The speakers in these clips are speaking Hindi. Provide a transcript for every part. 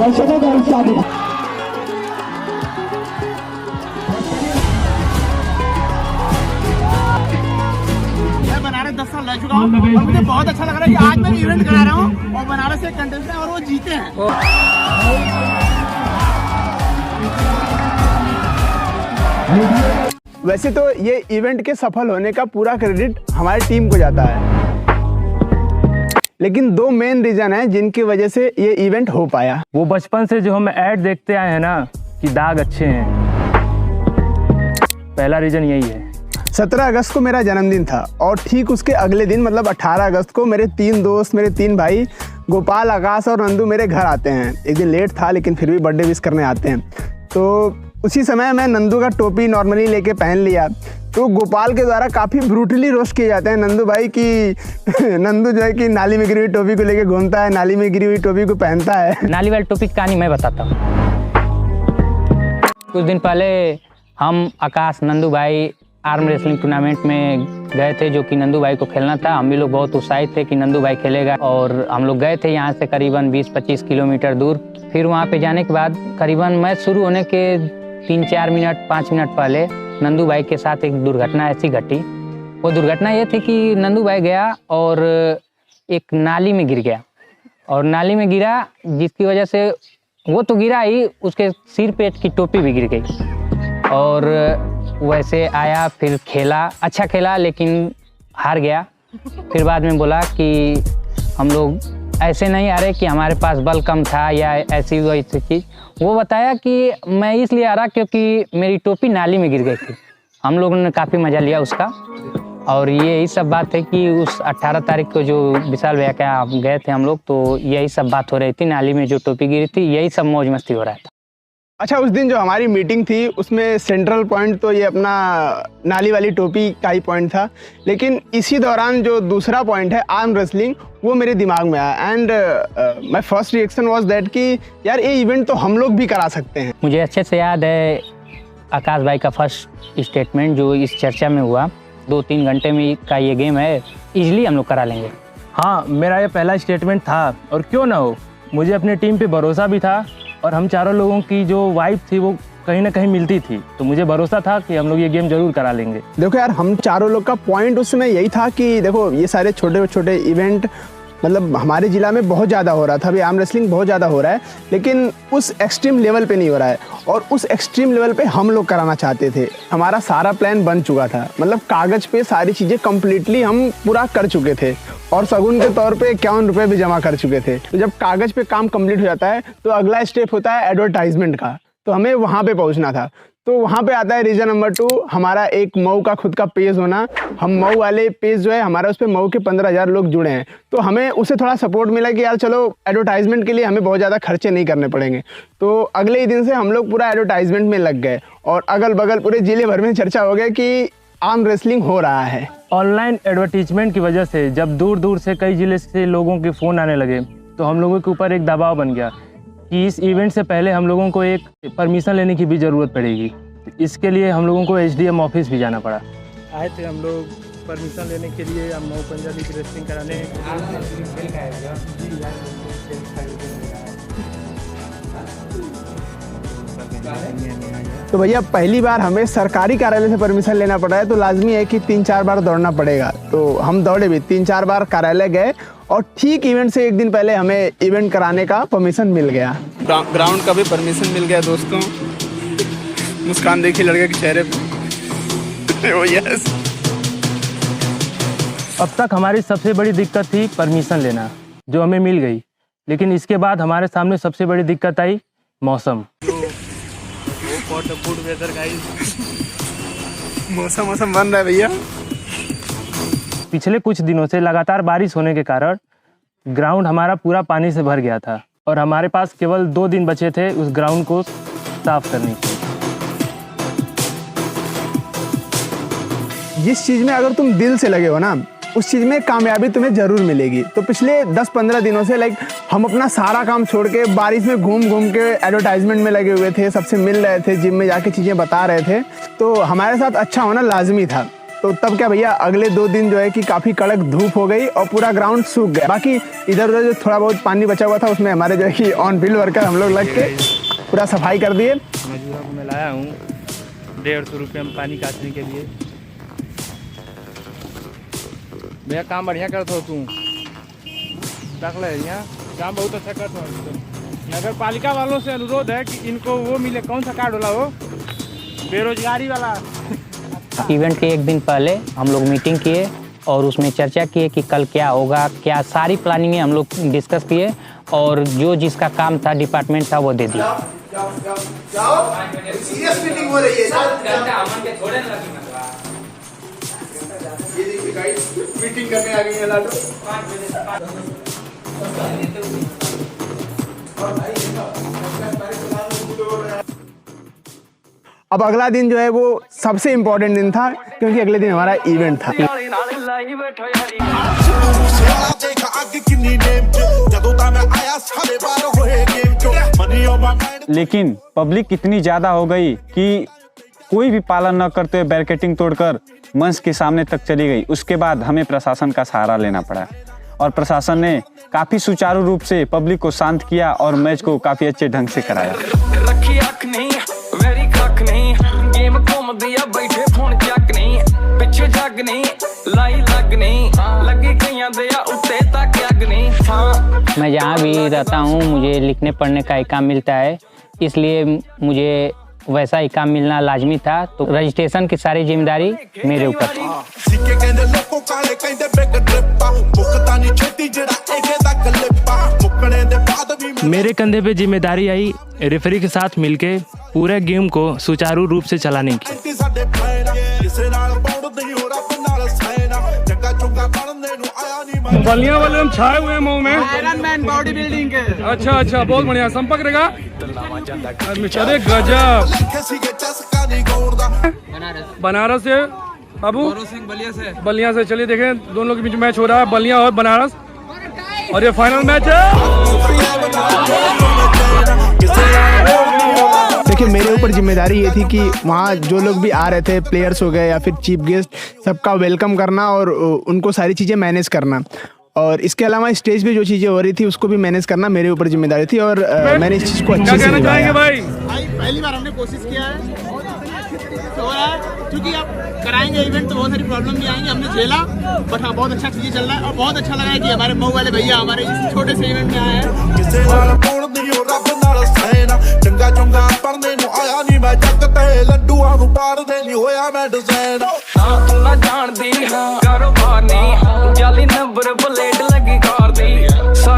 दर्शकों का उत्साह दिखा। मैं बनारस 10 साल रह चुका हूँ और मुझे बहुत अच्छा लग रहा है कि आज मैं इवेंट करा रहा हूँ और बनारस से कंटेस्टेंट हैं और वो जीते हैं। वैसे तो ये इवेंट के सफल होने का पूरा क्रेडिट हमारी टीम को जाता है, लेकिन दो मेन रीजन है जिनकी वजह से ये इवेंट हो पाया। वो बचपन से जो हम ऐड देखते आए हैं ना कि दाग अच्छे हैं, पहला रीजन यही है। 17 अगस्त को मेरा जन्मदिन था और ठीक उसके अगले दिन मतलब 18 अगस्त को मेरे 3 दोस्त, मेरे 3 भाई गोपाल, आकाश और नंदू मेरे घर आते हैं। एक दिन लेट था लेकिन फिर भी बर्थडे विश करने आते हैं। तो उसी समय मैं नंदू का टोपी नॉर्मली लेके पहन लिया। तो गोपाल के द्वारा काफ़ी ब्रूटली रोस्ट किए जाते हैं नंदू भाई की नंदू जो है कि नाली में गिरी हुई टोपी को लेके घूमता है, नाली में गिरी हुई टोपी को पहनता है। नाली वाली टोपी की कहानी मैं बताता हूँ। कुछ दिन पहले हम आकाश, नंदू भाई आर्म रेसलिंग टूर्नामेंट में गए थे, जो कि नंदू भाई को खेलना था। हम भी लोग बहुत उत्साहित थे कि नंदू भाई खेलेगा और हम लोग गए थे यहाँ से करीबन 20-25 किलोमीटर दूर। फिर वहाँ पे जाने के बाद करीबन मैच शुरू होने के 3-4 मिनट 5 मिनट पहले नंदू भाई के साथ एक दुर्घटना ऐसी घटी। वो दुर्घटना ये थी कि नंदू भाई गया और एक नाली में गिर गया और नाली में गिरा, जिसकी वजह से वो तो गिरा ही, उसके सिर पे की टोपी भी गिर गई और वैसे आया, फिर खेला, अच्छा खेला लेकिन हार गया। फिर बाद में बोला कि हम लोग ऐसे नहीं आ रहे कि हमारे पास बल कम था या ऐसी वैसी चीज़। वो बताया कि मैं इसलिए आ रहा क्योंकि मेरी टोपी नाली में गिर गई थी। हम लोगों ने काफ़ी मज़ा लिया उसका और यही सब बात है कि उस 18 तारीख को जो विशाल भैया के आप गए थे हम लोग, तो यही सब बात हो रही थी, नाली में जो टोपी गिरी थी, यही सब मौज मस्ती हो रहा था। अच्छा, उस दिन जो हमारी मीटिंग थी उसमें सेंट्रल पॉइंट तो ये अपना नाली वाली टोपी का ही पॉइंट था, लेकिन इसी दौरान जो दूसरा पॉइंट है आर्म रेसलिंग, वो मेरे दिमाग में आया and my first reaction was that कि यार ये इवेंट तो हम लोग भी करा सकते हैं। मुझे अच्छे से याद है आकाश भाई का फर्स्ट स्टेटमेंट जो इस चर्चा में हुआ, 2-3 घंटे में का ये गेम है, इजीली हम लोग करा लेंगे। हाँ, मेरा ये पहला स्टेटमेंट था और क्यों ना हो, मुझे अपनी टीम पे भरोसा भी था और हम चारों लोगों की जो वाइब थी वो कहीं ना कहीं मिलती थी, तो मुझे भरोसा था कि हम लोग ये गेम जरूर करा लेंगे। देखो यार, हम चारों लोग का पॉइंट उस समय यही था कि देखो ये सारे छोटे छोटे इवेंट मतलब हमारे ज़िला में बहुत ज़्यादा हो रहा था, अभी आर्म रेसलिंग बहुत ज़्यादा हो रहा है, लेकिन उस एक्सट्रीम लेवल पे नहीं हो रहा है और उस एक्सट्रीम लेवल पे हम लोग कराना चाहते थे। हमारा सारा प्लान बन चुका था, मतलब कागज़ पे सारी चीज़ें कम्प्लीटली हम पूरा कर चुके थे और शगुन के तौर पे 51 रुपये भी जमा कर चुके थे। तो जब कागज़ पे काम कंप्लीट हो जाता है तो अगला स्टेप होता है एडवर्टाइजमेंट का, तो हमें वहाँ पे पहुँचना था। तो वहाँ पे आता है रीज़न नंबर 2, हमारा एक मऊ का खुद का पेज होना। हम मऊ वाले पेज जो है हमारा, उस पर मऊ के 15,000 लोग जुड़े हैं, तो हमें उससे थोड़ा सपोर्ट मिला कि यार चलो एडवर्टाइजमेंट के लिए हमें बहुत ज़्यादा खर्चे नहीं करने पड़ेंगे। तो अगले ही दिन से हम लोग पूरा एडवर्टाइजमेंट में लग गए और अगल बगल पूरे ज़िले भर में चर्चा हो गया कि आर्म रेसलिंग हो रहा है। ऑनलाइन एडवर्टीजमेंट की वजह से जब दूर दूर से कई ज़िले से लोगों के फ़ोन आने लगे तो हम लोगों के ऊपर एक दबाव बन गया कि इस इवेंट से पहले हम लोगों को एक परमिशन लेने की भी ज़रूरत पड़ेगी। इसके लिए हम लोगों को SDM ऑफिस भी जाना पड़ा। आए थे हम लोग परमिशन लेने के लिए, हम मऊ पंजाबी की रेसलिंग कराने। तो भैया पहली बार हमें सरकारी कार्यालय से परमिशन लेना पड़ा है, तो लाजमी है कि 3-4 बार दौड़ना पड़ेगा। तो हम दौड़े भी, 3-4 बार कार्यालय गए और ठीक इवेंट से एक दिन पहले हमें इवेंट कराने का परमिशन मिल गया। ग्राउंड का भी परमिशन मिल गया दोस्तों। मुस्कान देखी लड़के के चेहरे पे। ओ यस। अब तक हमारी सबसे बड़ी दिक्कत थी परमिशन लेना, जो हमें मिल गई, लेकिन इसके बाद हमारे सामने सबसे बड़ी दिक्कत आई मौसम। मौसम बन रहा है भैया। पिछले कुछ दिनों से लगातार बारिश होने के कारण ग्राउंड हमारा पूरा पानी से भर गया था और हमारे पास केवल 2 दिन बचे थे उस ग्राउंड को साफ करने के। जिस चीज़ में अगर तुम दिल से लगे हो ना, उस चीज़ में कामयाबी तुम्हें ज़रूर मिलेगी। तो पिछले 10-15 दिनों से हम अपना सारा काम छोड़ के बारिश में घूम घूम के एडवर्टाइजमेंट में लगे हुए थे, सबसे मिल रहे थे, जिम में जाके चीज़ें बता रहे थे। तो हमारे साथ अच्छा होना लाजमी था। तो तब क्या भैया अगले 2 दिन जो है कि काफ़ी कड़क धूप हो गई और पूरा ग्राउंड सूख गया। बाकी इधर उधर जो थोड़ा बहुत पानी बचा हुआ था उसमें हमारे जो है कि ऑन फील्ड वर्कर हम लोग लग के पूरा सफाई कर दिए। मजूरा को मैं लाया हूँ 150 रुपये में पानी काटने के लिए। भैया काम बढ़िया करते हो तुम, देख ले यहाँ काम बहुत अच्छा करते हो। नगर पालिका वालों से अनुरोध है कि इनको वो मिले, कौन सा कार्ड होला वो, बेरोजगारी वाला। इवेंट के एक दिन पहले हम लोग मीटिंग किए और उसमें चर्चा किए कि कल क्या होगा, क्या सारी प्लानिंग हम लोग डिस्कस किए और जो जिसका काम था डिपार्टमेंट था वो दे दिया। सीरियस मीटिंग हो रही है। मीटिंग करने आ गई है लाडो। अब अगला दिन जो है वो सबसे इम्पोर्टेंट दिन था क्योंकि अगले दिन हमारा इवेंट था। लेकिन पब्लिक इतनी ज़्यादा हो गई कि कोई भी पालन न करते हुए बैरिकेडिंग तोड़कर मंच के सामने तक चली गई। उसके बाद हमें प्रशासन का सहारा लेना पड़ा और प्रशासन ने काफ़ी सुचारू रूप से पब्लिक को शांत किया और मैच को काफ़ी अच्छे ढंग से कराया। मैं जहाँ भी रहता हूँ मुझे लिखने पढ़ने का ही काम मिलता है, इसलिए मुझे वैसा ही काम मिलना लाजमी था। तो रजिस्ट्रेशन की सारी जिम्मेदारी मेरे ऊपर थी। मेरे कंधे पे जिम्मेदारी आई रेफरी के साथ मिलके पूरे गेम को सुचारू रूप से चलाने की। बलिया वाले हम छाए हुए हैं मऊ में, आयरन मैन बॉडी बिल्डिंग के। अच्छा बहुत बढ़िया संपर्क रहेगा। अरे गजब, बनारस से बाबू, बलिया से। चलिए देखें दोनों के बीच मैच हो रहा है, बलिया और बनारस, और ये फाइनल मैच है। देखिए मेरे ऊपर जिम्मेदारी ये थी कि वहाँ जो लोग भी आ रहे थे, प्लेयर्स हो गए या फिर चीफ गेस्ट, सबका वेलकम करना और उनको सारी चीज़ें मैनेज करना। और इसके अलावा स्टेज पे जो चीज़ें हो रही थी उसको भी मैनेज करना मेरे ऊपर जिम्मेदारी थी और मैंने इस चीज़ को अच्छे से निभाया। भाई पहली बार हमने कोशिश किया है हो रहा है, क्योंकि अब कराएंगे इवेंट तो बहुत सारी प्रॉब्लम भी आएंगी, हमने झेला। बट हाँ बहुत अच्छा चीज़ें चल रहा है और बहुत अच्छा लगा है कि हमारे मऊ वाले भैया हमारे इस छोटे से इवेंट में आए हैं।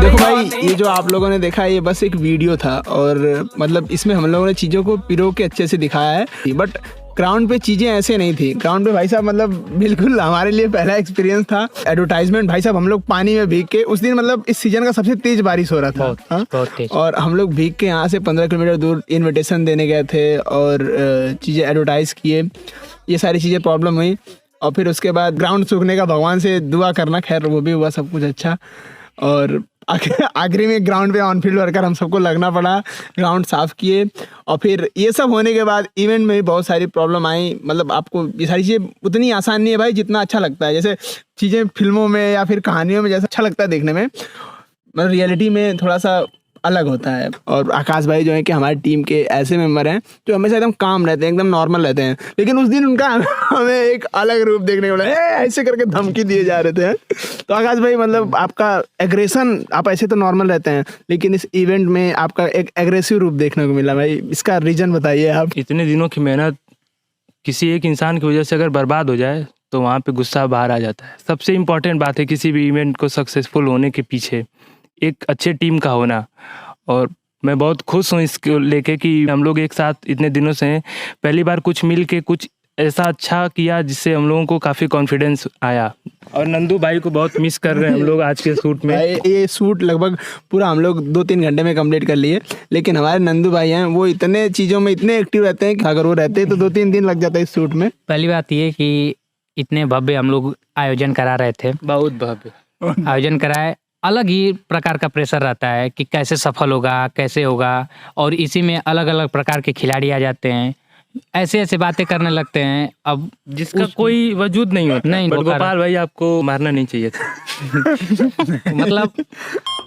देखो भाई ये जो आप लोगों ने देखा ये बस एक वीडियो था और मतलब इसमें हम लोगों ने चीज़ों को पिरो के अच्छे से दिखाया है, बट ग्राउंड पे चीज़ें ऐसे नहीं थी। ग्राउंड पे भाई साहब मतलब बिल्कुल हमारे लिए पहला एक्सपीरियंस था। एडवर्टाइजमेंट भाई साहब हम लोग पानी में भीग के, उस दिन मतलब इस सीजन का सबसे तेज बारिश हो रहा था बहुत तेज। और हम लोग भीग के यहाँ से 15 किलोमीटर दूर इन्विटेशन देने गए थे और चीज़ें एडवर्टाइज किए, ये सारी चीज़ें प्रॉब्लम हुई। और फिर उसके बाद ग्राउंड सूखने का भगवान से दुआ करना, खैर वो भी हुआ सब कुछ अच्छा। और आखिरी में ग्राउंड पे ऑन फील्ड वर्कर हम सबको लगना पड़ा, ग्राउंड साफ किए। और फिर ये सब होने के बाद इवेंट में भी बहुत सारी प्रॉब्लम आई। मतलब आपको ये सारी चीज़ें उतनी आसान नहीं है भाई जितना अच्छा लगता है। जैसे चीज़ें फिल्मों में या फिर कहानियों में जैसा अच्छा लगता है देखने में, मतलब रियलिटी में थोड़ा सा अलग होता है। और आकाश भाई जो है कि हमारी टीम के ऐसे मेंबर हैं जो हमेशा एकदम काम रहते हैं, एकदम नॉर्मल रहते हैं, लेकिन उस दिन उनका हमें एक अलग रूप देखने को मिला। ऐसे करके धमकी दिए जा रहे थे। तो आकाश भाई मतलब आपका एग्रेशन, आप ऐसे तो नॉर्मल रहते हैं लेकिन इस इवेंट में आपका एक एग्रेसिव रूप देखने को मिला भाई, इसका रीजन बताइए आप। इतने दिनों की मेहनत किसी एक इंसान की वजह से अगर बर्बाद हो जाए तो वहाँ पे गुस्सा बाहर आ जाता है। सबसे इम्पोर्टेंट बात है किसी भी इवेंट को सक्सेसफुल होने के पीछे एक अच्छे टीम का होना। और मैं बहुत खुश हूँ इसको लेके कि हम लोग एक साथ इतने दिनों से हैं, पहली बार कुछ मिल के कुछ ऐसा अच्छा किया जिससे हम लोगों को काफ़ी कॉन्फिडेंस आया। और नंदू भाई को बहुत मिस कर रहे हैं हम लोग आज के शूट में। ये शूट लगभग पूरा हम लोग 2-3 घंटे में कंप्लीट कर लिए, लेकिन हमारे नंदू भाई हैं वो इतने चीज़ों में इतने एक्टिव रहते हैं कि अगर वो रहते तो 2-3 दिन लग जाता है इस शूट में। पहली बात ये कि इतने भव्य हम लोग आयोजन करा रहे थे, बहुत भव्य आयोजन कराए। अलग ही प्रकार का प्रेशर रहता है कि कैसे सफल होगा, कैसे होगा, और इसी में अलग अलग प्रकार के खिलाड़ी आ जाते हैं ऐसे ऐसे बातें करने लगते हैं। अब जिसका कोई वजूद नहीं होता। नहीं, बट वो कर- गोपाल भाई आपको मारना नहीं चाहिए था। मतलब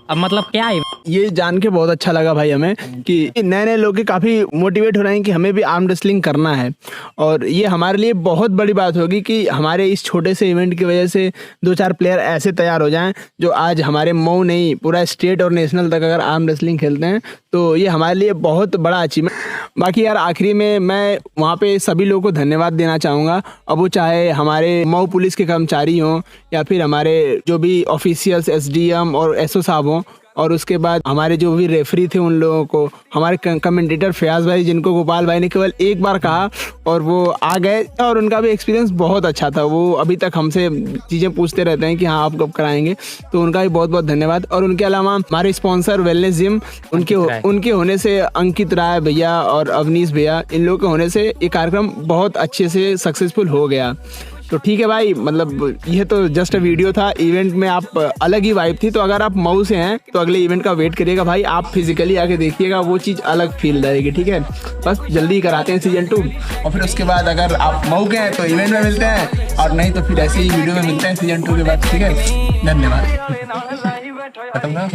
अब मतलब क्या है, ये जान के बहुत अच्छा लगा भाई हमें कि नए नए लोग काफ़ी मोटिवेट हो रहे हैं कि हमें भी आर्म रेसलिंग करना है। और ये हमारे लिए बहुत बड़ी बात होगी कि हमारे इस छोटे से इवेंट की वजह से 2-4 प्लेयर ऐसे तैयार हो जाएं जो आज हमारे मऊ नहीं पूरा स्टेट और नेशनल तक अगर आर्म रेसलिंग खेलते हैं तो ये हमारे लिए बहुत बड़ा अचीवमेंट। बाकी यार आखिरी में मैं वहाँ पे सभी लोगों को धन्यवाद देना चाहूँगा। अब वो चाहे हमारे मऊ पुलिस के कर्मचारी हों या फिर हमारे जो भी ऑफिशियल्स SDM और SO साहब हों, और उसके बाद हमारे जो भी रेफरी थे उन लोगों को, हमारे कमेंटेटर फयाज भाई जिनको गोपाल भाई ने केवल एक बार कहा और वो आ गए और उनका भी एक्सपीरियंस बहुत अच्छा था। वो अभी तक हमसे चीज़ें पूछते रहते हैं कि हाँ आप कब कराएंगे, तो उनका भी बहुत बहुत धन्यवाद। और उनके अलावा हमारे स्पॉन्सर वेलनेस जिम, उनके होने से अंकित राय भैया और अवनीश भैया, इन लोगों के होने से ये कार्यक्रम बहुत अच्छे से सक्सेसफुल हो गया। तो ठीक है भाई, मतलब यह तो जस्ट अ वीडियो था। इवेंट में आप अलग ही वाइब थी, तो अगर आप मऊ से हैं तो अगले इवेंट का वेट करिएगा भाई, आप फिजिकली आके देखिएगा, वो चीज़ अलग फील रहेगी। ठीक है, बस जल्दी कराते हैं सीजन 2 और फिर उसके बाद अगर आप मऊ के हैं तो इवेंट में मिलते हैं और नहीं तो फिर ऐसे ही वीडियो में मिलते हैं सीजन 2 के बाद। ठीक है, धन्यवाद। खत्म ना